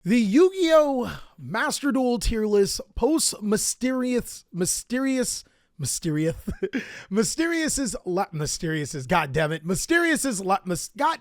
The Yu-Gi-Oh! Master Duel tier list post mysterious is god damn it, mysterious is god.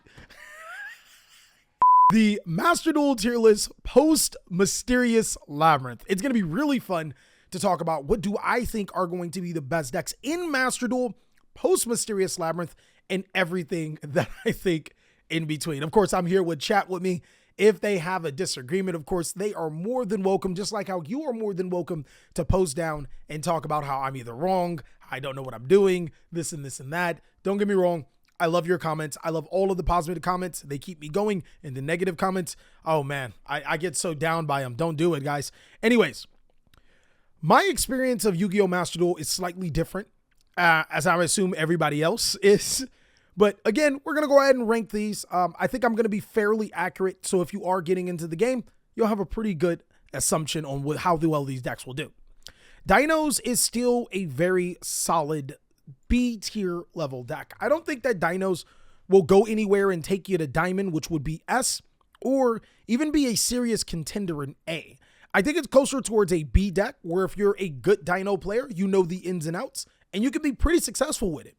The Master Duel tier list post mysterious Labryinth. It's going to be really fun to talk about what do I think are going to be the best decks in Master Duel post mysterious Labryinth and everything that I think in between. Of course, I'm here with chat with me. If they have a disagreement, of course, they are more than welcome, just like how you are more than welcome to post down and talk about how I'm either wrong, I don't know what I'm doing, this and this and that. Don't get me wrong. I love your comments. I love all of the positive comments. They keep me going. And the negative comments, oh man, I get so down by them. Don't do it, guys. Anyways, my experience of Yu-Gi-Oh! Master Duel is slightly different, as I assume everybody else is. But again, we're going to go ahead and rank these. I think I'm going to be fairly accurate. So if you are getting into the game, you'll have a pretty good assumption on how well these decks will do. Dinos is still a very solid B tier level deck. I don't think that Dinos will go anywhere and take you to Diamond, which would be S, or even be a serious contender in A. I think it's closer towards a B deck, where if you're a good Dino player, you know the ins and outs, and you can be pretty successful with it.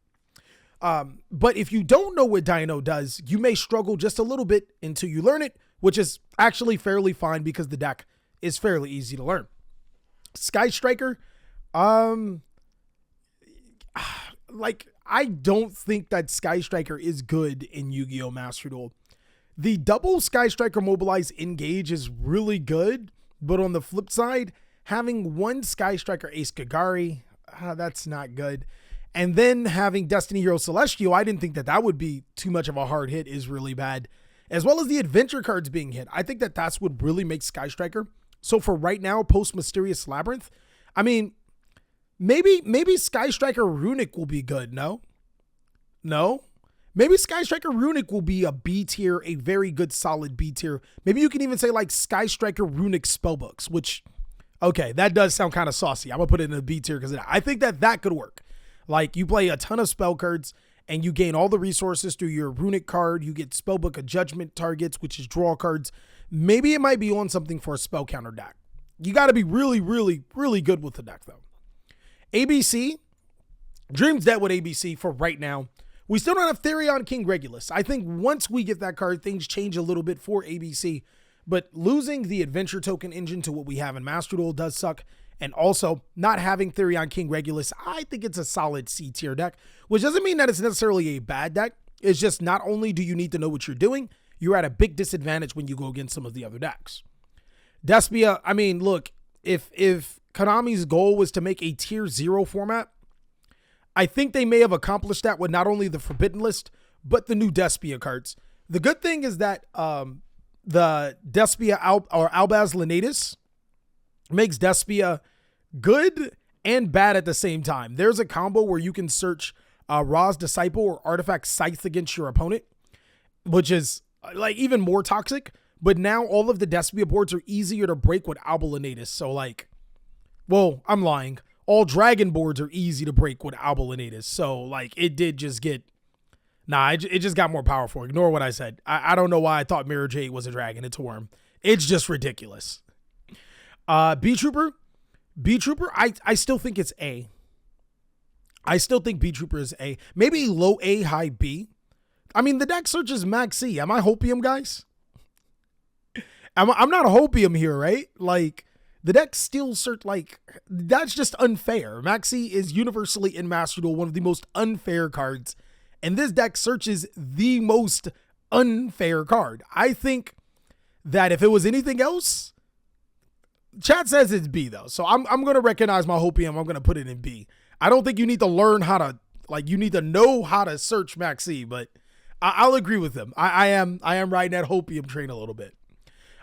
But if you don't know what Dino does, you may struggle just a little bit until you learn it, which is actually fairly fine because the deck is fairly easy to learn. Sky Striker, like, I don't think that Sky Striker is good in Yu-Gi-Oh! Master Duel. The double Sky Striker Mobilize Engage is really good, but on the flip side, having one Sky Striker Ace Kagari, that's not good. And then having Destiny Hero Celestial, I didn't think that that would be too much of a hard hit, is really bad. As well as the adventure cards being hit. I think that that's what really makes Sky Striker. So for right now, post Mysterious Labryinth, I mean, maybe Sky Striker Runic will be good, no? Maybe Sky Striker Runic will be a B tier, a very good solid B tier. Maybe you can even say like Sky Striker Runic Spellbooks, which, okay, that does sound kind of saucy. I'm going to put it in a B tier because I think that that could work. Like, you play a ton of spell cards and you gain all the resources through your runic card. You get Spellbook of Judgment targets, which is draw cards. Maybe it might be on something for a spell counter deck. You got to be really, really, really good with the deck, though. ABC, Dream's dead with ABC for right now. We still don't have Therion King Regulus. I think once we get that card, things change a little bit for ABC. But losing the adventure token engine to what we have in Master Duel does suck. And also, not having Therion King Regulus, I think it's a solid C tier deck, which doesn't mean that it's necessarily a bad deck. It's just not only do you need to know what you're doing, you're at a big disadvantage when you go against some of the other decks. Despia, I mean, look, if Konami's goal was to make a tier 0 format, I think they may have accomplished that with not only the Forbidden List, but the new Despia cards. The good thing is that the Despia Albaz Lenatus makes Despia good and bad at the same time. There's a combo where you can search Ra's Disciple or Artifact Scythe against your opponent, which is like even more toxic. But now all of the Despia boards are easier to break with Alba Lenatus. So like, well, I'm lying. All dragon boards are easy to break with Alba Lenatus. So like, it did just get, it just got more powerful. Ignore what I said. I don't know why I thought Mirror Jade was a dragon. It's a worm. It's just ridiculous. B Trooper, I still think it's A. I still think B Trooper is A. Maybe low A, high B. I mean, the deck searches max C. Am I Hopium, guys? I'm not a Hopium here, right? Like, the deck still search, like, that's just unfair. Max C is universally in Master Duel one of the most unfair cards. And this deck searches the most unfair card. I think that if it was anything else, chat says it's B though. So I'm going to recognize my Hopium. I'm going to put it in B. I don't think you need to learn how to, like, you need to know how to search Max C, but I'll agree with them. I am riding that Hopium train a little bit.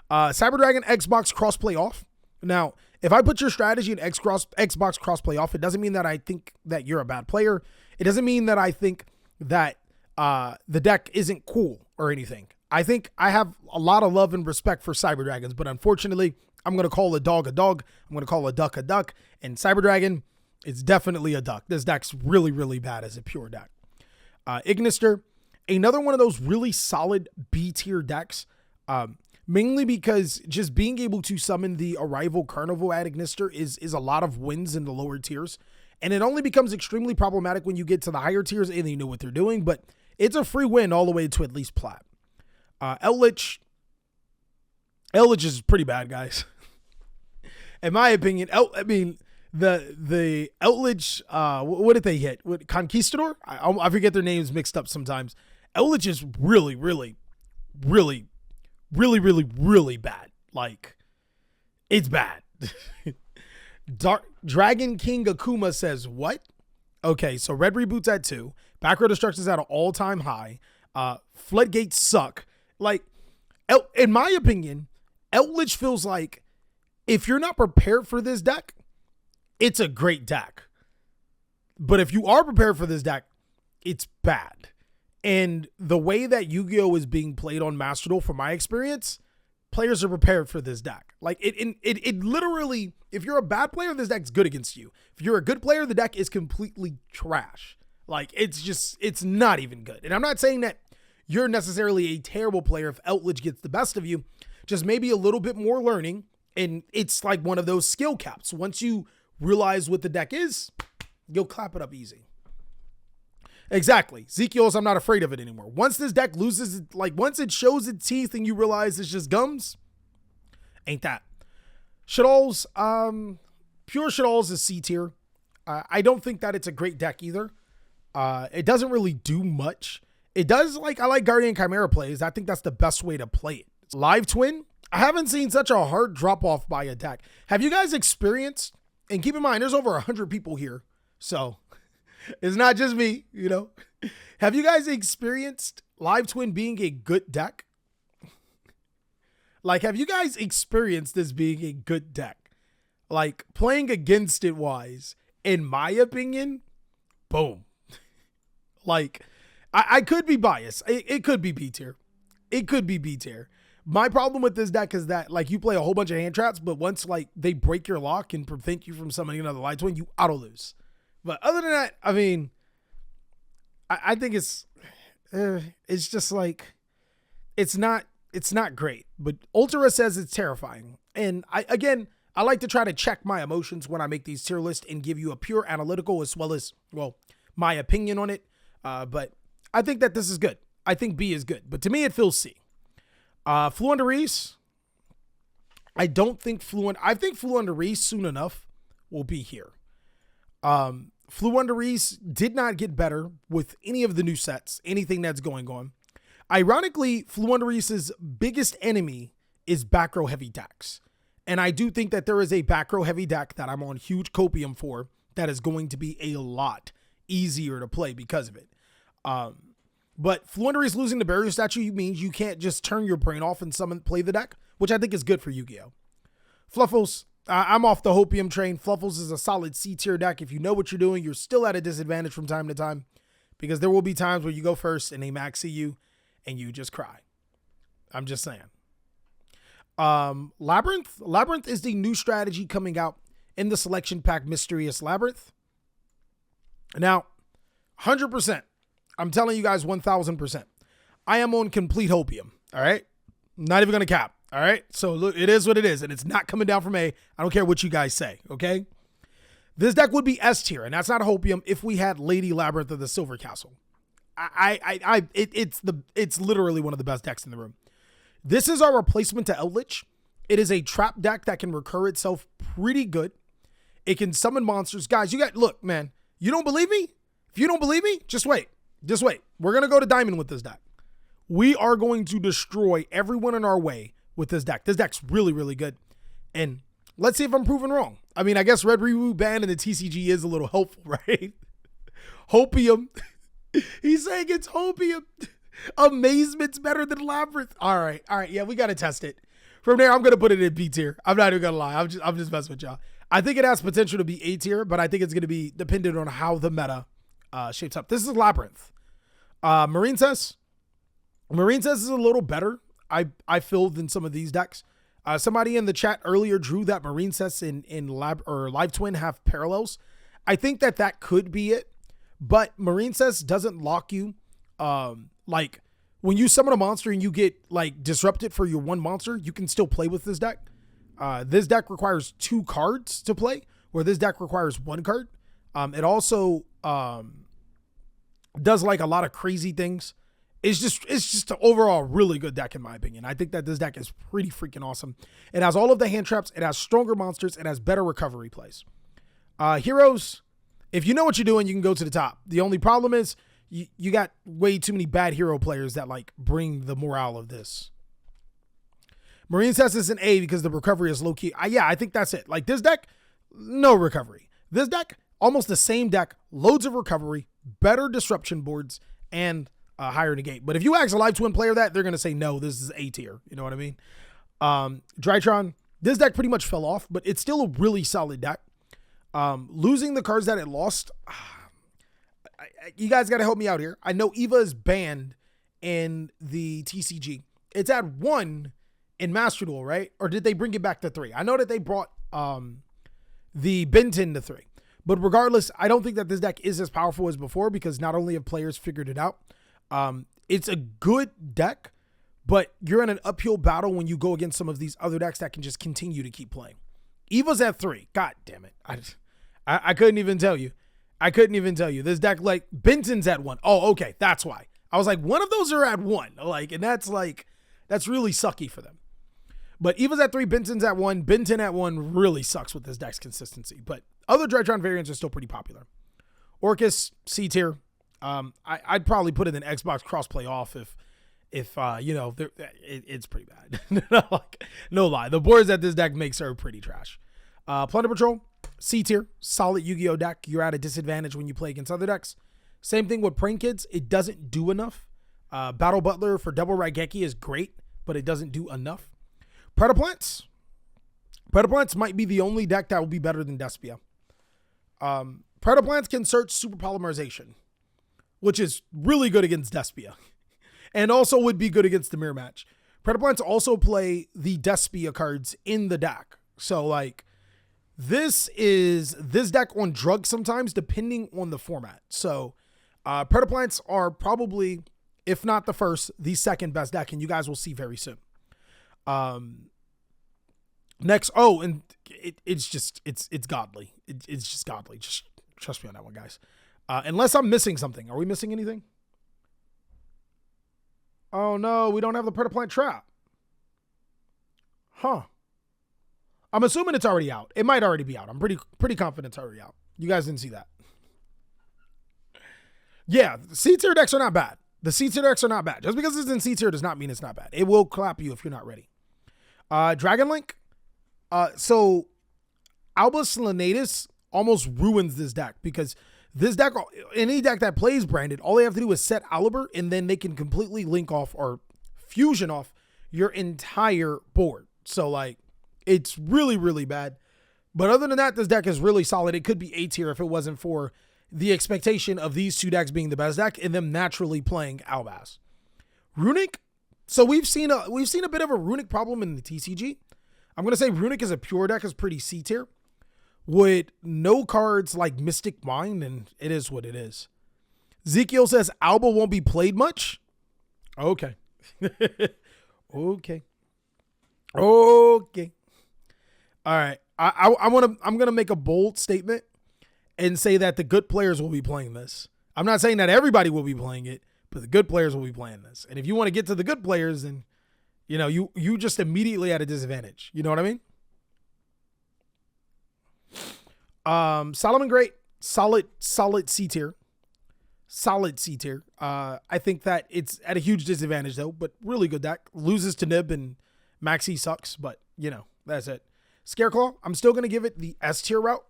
Cyber Dragon Xbox crossplay off. Now, if I put your strategy in Xbox crossplay off, it doesn't mean that I think that you're a bad player. It doesn't mean that I think that the deck isn't cool or anything. I think I have a lot of love and respect for Cyber Dragons, but unfortunately, I'm going to call a dog. I'm going to call a duck. And Cyber Dragon is definitely a duck. This deck's really, really bad as a pure deck. Ignister, another one of those really solid B tier decks. mainly because just being able to summon the Arrival Carnival at Ignister is a lot of wins in the lower tiers. And it only becomes extremely problematic when you get to the higher tiers and they know what they're doing, but it's a free win all the way to at least plat. Eldritch is pretty bad, guys. In my opinion, the Eldritch, what did they hit? What, Conquistador? I forget their names mixed up sometimes. Eldritch is really, really, really, really, really, really bad. Like, it's bad. Dragon King Akuma says, what? Okay, so red reboots at 2. Back row destruction's at an all-time high. Floodgates suck. Like, in my opinion, Eldritch feels like if you're not prepared for this deck, it's a great deck. But if you are prepared for this deck, it's bad. And the way that Yu-Gi-Oh! Is being played on Master Duel, from my experience, players are prepared for this deck. Like, it literally, if you're a bad player, this deck's good against you. If you're a good player, the deck is completely trash. Like, it's not even good. And I'm not saying that you're necessarily a terrible player if Eldritch gets the best of you, just maybe a little bit more learning. And it's like one of those skill caps. Once you realize what the deck is, you'll clap it up easy. Exactly. Ezekiel's, I'm not afraid of it anymore. Once this deck loses, like once it shows its teeth and you realize it's just gums, ain't that. Shadol's, pure Shadol's is C tier. I don't think that it's a great deck either. It doesn't really do much. It does, like, I like Guardian Chimera plays. I think that's the best way to play it. Live Twin, I haven't seen such a hard drop off by a deck. Have you guys experienced, and keep in mind, there's over 100 people here, so it's not just me, you know. Have you guys experienced Live Twin being a good deck? Like, have you guys experienced this being a good deck? Like, playing against it wise, in my opinion, boom. Like, I could be biased. It could be B tier. It could be B tier. My problem with this deck is that, like, you play a whole bunch of hand traps, but once, like, they break your lock and prevent you from summoning another Live Twin, you auto lose. But other than that, I mean, I think it's just like, it's not great. But Ultra says it's terrifying. And I like to try to check my emotions when I make these tier lists and give you a pure analytical as well as, well, my opinion on it. But I think that this is good. I think B is good. But to me, it feels C. Fluent Reese, I think Fluent Reese soon enough will be here. Fluent Reese did not get better with any of the new sets, anything that's going on. Ironically, Fluent Reese's biggest enemy is back row heavy decks. And I do think that there is a back row heavy deck that I'm on huge copium for that is going to be a lot easier to play because of it. But Fluent Reese losing the barrier statue means you can't just turn your brain off and play the deck, which I think is good for Yu-Gi-Oh! Fluffles, I'm off the Hopium train. Fluffles is a solid C tier deck. If you know what you're doing, you're still at a disadvantage from time to time because there will be times where you go first and they maxi you and you just cry. I'm just saying. Labryinth is the new strategy coming out in the selection pack Mysterious Labryinth. Now, 100%. I'm telling you guys 1,000%. I am on complete Hopium. All right. Not even going to cap. All right. So look, it is what it is. And it's not coming down from A. I don't care what you guys say. Okay. This deck would be S tier. And that's not Hopium if we had Lady Labryinth of the Silver Castle. It's literally one of the best decks in the room. This is our replacement to Eldritch. It is a trap deck that can recur itself pretty good. It can summon monsters. Guys, look, man, you don't believe me? If you don't believe me, just wait. Just wait. We're going to go to Diamond with this deck. We are going to destroy everyone in our way with this deck. This deck's really, really good. And let's see if I'm proven wrong. I mean, I guess Red Reboot Band and the TCG is a little helpful, right? Hopium. He's saying it's Hopium. Amazement's better than Labyrinth. All right. Yeah, we got to test it. From there, I'm going to put it in B tier. I'm not even going to lie. I'm just messing with y'all. I think it has potential to be A tier, but I think it's going to be dependent on how the meta shapes up. This is Labryinth. Marineces is a little better, I feel, than some of these decks. Somebody in the chat earlier drew that Marineces in Live Twin have parallels. I think that could be it, but Marineces doesn't lock you. Like when you summon a monster and you get like disrupted for your one monster, you can still play with this deck. This deck requires 2 cards to play, where this deck requires 1 card. It also does like a lot of crazy things. It's just an overall really good deck in my opinion. I think that this deck is pretty freaking awesome. It has all of the hand traps. It has stronger monsters. It has better recovery plays. Heroes, if you know what you're doing, you can go to the top. The only problem is you got way too many bad hero players that like bring the morale of this. Marineces is an A because the recovery is low key. I think that's it. Like this deck, no recovery. This deck, almost the same deck, loads of recovery, better disruption boards, and higher negate. But if you ask a Live Twin player that, they're going to say, no, this is A tier. You know what I mean? Drytron, this deck pretty much fell off, but it's still a really solid deck. Losing the cards that it lost, you guys got to help me out here. I know Eva is banned in the TCG. It's at 1 in Master Duel, right? Or did they bring it back to 3? I know that they brought the Benton to 3. But regardless, I don't think that this deck is as powerful as before because not only have players figured it out, it's a good deck, but you're in an uphill battle when you go against some of these other decks that can just continue to keep playing. Eva's at 3. God damn it. I couldn't even tell you. This deck, like, Benton's at 1. Oh, okay. That's why. I was like, one of those are at 1. Like, and that's really sucky for them. But Eva's at 3, Benton's at 1. Benton at 1 really sucks with this deck's consistency. But other Drytron variants are still pretty popular. Orcus, C tier. I'd probably put it in Xbox crossplay off if you know, it's pretty bad. Like, no lie. The boards that this deck makes are pretty trash. Plunder Patrol, C tier. Solid Yu-Gi-Oh deck. You're at a disadvantage when you play against other decks. Same thing with Prank Kids. It doesn't do enough. Battle Butler for double Raigeki is great, but it doesn't do enough. Predaplants. Predaplants might be the only deck that will be better than Despia. Predaplants can search Super Polymerization, which is really good against Despia, and also would be good against the mirror match. Predaplants also play the Despia cards in the deck. So like, this is this deck on drugs sometimes, depending on the format. So Predaplants are probably, if not the first, the second best deck, and you guys will see very soon. Next, and it's godly. It's just godly. Just trust me on that one, guys. Unless I'm missing something. Are we missing anything? Oh no, we don't have the Predaplant trap. Huh. I'm assuming it's already out. It might already be out. I'm pretty confident it's already out. You guys didn't see that. Yeah, C tier decks are not bad. The C tier decks are not bad. Just because it's in C tier does not mean it's not bad. It will clap you if you're not ready. Dragon Link. So Albus Lenatus almost ruins this deck because this deck, any deck that plays Branded, all they have to do is set Albert and then they can completely link off or fusion off your entire board. So like, it's really, really bad. But other than that, this deck is really solid. It could be A tier if it wasn't for the expectation of these two decks being the best deck and them naturally playing Albas. Runic. So we've seen a bit of a Runic problem in the TCG. I'm going to say Runic as a pure deck is pretty C tier with no cards like Mystic Mind, and it is what it is. Ezekiel says Alba won't be played much. Okay. Okay. All right. I'm going to make a bold statement and say that the good players will be playing this. I'm not saying that everybody will be playing it, but the good players will be playing this. And if you want to get to the good players, then, you know, you just immediately at a disadvantage. You know what I mean? Salamngreat, solid C tier. Solid C tier. I think that it's at a huge disadvantage though, but really good deck. Loses to Nib and Maxi sucks, but you know, that's it. Scareclaw, I'm still going to give it the S tier route.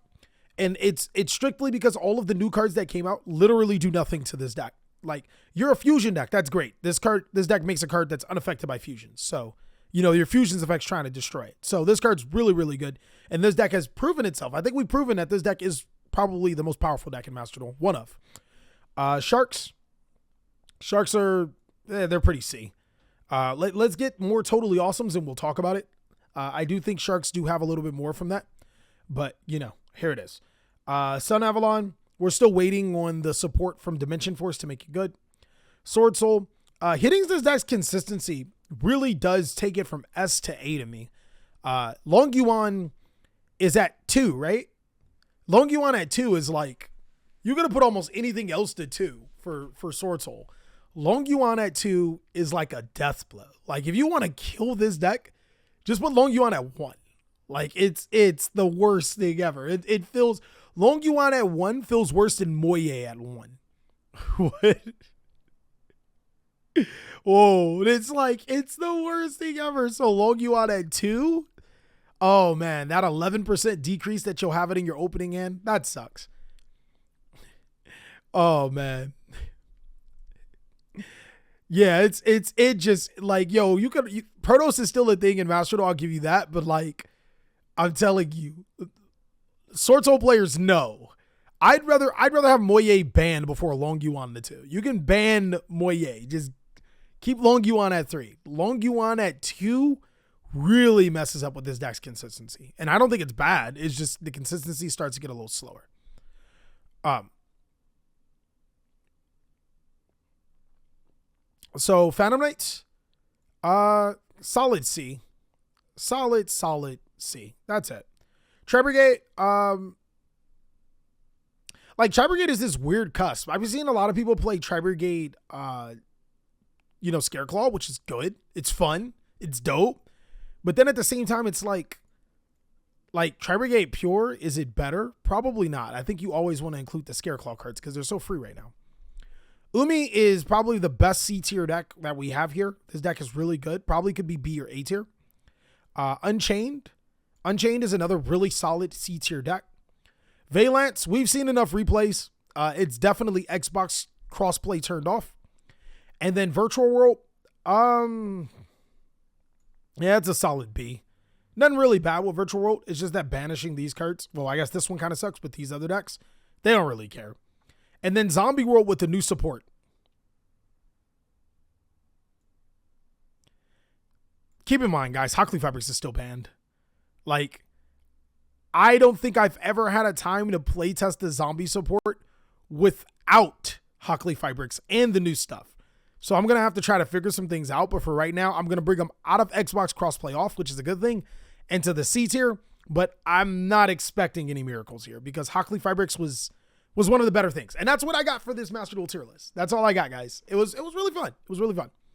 And it's strictly because all of the new cards that came out literally do nothing to this deck. Like, you're a fusion deck. That's great. This deck makes a card that's unaffected by fusions. So, you know, your fusions effect's trying to destroy it. So this card's really, really good. And this deck has proven itself. I think we've proven that this deck is probably the most powerful deck in Master Duel. One of. Sharks. Sharks are, they're pretty C. Let's get more Totally Awesomes and we'll talk about it. I do think Sharks do have a little bit more from that. But, you know, here it is. Sun Avalon. We're still waiting on the support from Dimension Force to make it good. Swordsoul. Hitting this deck's consistency really does take it from S to A to me. Long Yuan is at 2, right? Long Yuan at 2 is like, you're going to put almost anything else to 2 for Swordsoul. Long Yuan at 2 is like a death blow. Like, if you want to kill this deck, just put Long Yuan at 1. Like, it's the worst thing ever. It feels, Long Yuan at 1 feels worse than Moye at 1. What? Whoa, it's like, it's the worst thing ever. So Long Yuan at 2? Oh man, that 11% decrease that you'll have it in your opening hand, that sucks. Oh man. Yeah, it just like, yo, Protos is still a thing in Master Duel, I'll give you that, but like, I'm telling you, Swordsoul players know. I'd rather have Moye banned before Long Yuan the 2. You can ban Moye, just keep Long Yuan at 3. Long Yuan at 2 really messes up with this deck's consistency. And I don't think it's bad. It's just the consistency starts to get a little slower. So Phantom Knights, solid C. Solid C. That's it. Tri-Brigade, like Tri-Brigade is this weird cusp. I've been seeing a lot of people play Tri-Brigade, Scareclaw, which is good. It's fun. It's dope. But then at the same time, it's like Tri-Brigade Pure, is it better? Probably not. I think you always want to include the Scareclaw cards because they're so free right now. Umi is probably the best C tier deck that we have here. This deck is really good. Probably could be B or A tier. Unchained. Unchained is another really solid C tier deck. Valance, we've seen enough replays. It's definitely Xbox crossplay turned off. And then Virtual World, yeah, it's a solid B. Nothing really bad with Virtual World. It's just that banishing these cards. Well, I guess this one kind of sucks, but these other decks, they don't really care. And then Zombie World with the new support. Keep in mind, guys, Hockley Fabrics is still banned. Like, I don't think I've ever had a time to playtest the zombie support without Hockley Fabrics and the new stuff. So I'm going to have to try to figure some things out. But for right now, I'm going to bring them out of Xbox crossplay off, which is a good thing, into the C tier. But I'm not expecting any miracles here because Hockley Fabrics was one of the better things. And that's what I got for this Master Duel tier list. That's all I got, guys. It was really fun. It was really fun.